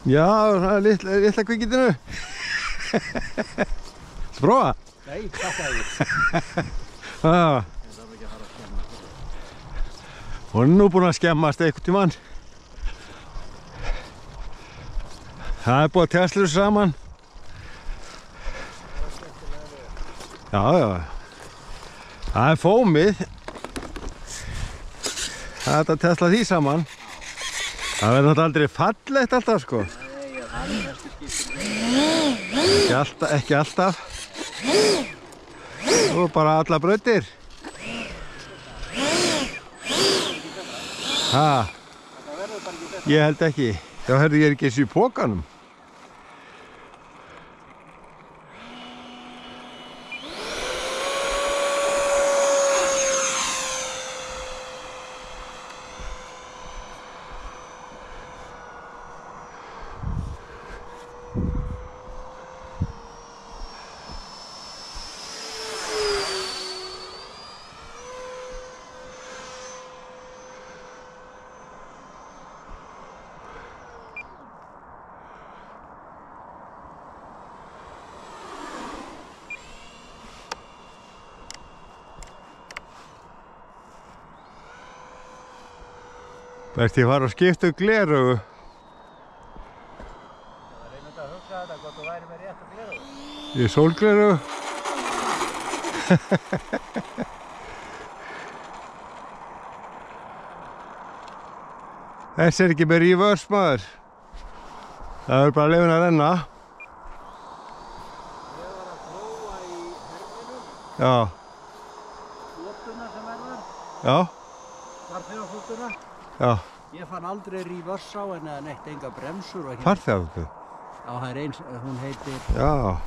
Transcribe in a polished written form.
Já, það er litla kvikindinu. Sprófa? Nei, klappaði þér. Já. Hún er nú búin að skemmast einhvern tímann. Það er búið að tesla þessu saman. Já, já. Það er fómið. Það er hægt að tesla því saman. Það verður náttúrulega aldrei fallegt alltaf, sko. Ekki alltaf. Og bara alla brautir. Ha, ég held ekki. Já, herðu, ég er ekki eins í pókanum. Best ég fara að skipta gleraugu. Það er einmitt að hugsa þetta, hvort þú væri með rétt að gleraugu. Í sólgleraugu. Þessi er ekki með reverse, maður. Það er bara að leyfa henni að renna. Ég var að prófa í herminu, Já, flotuna sem er þar, já, farþegaflotuna. já. Ég fann aldrei reverse á henni eða neitt, enga bremsur og ekki. Farþegaflugvél. Já, það er eins, hún heitir Já.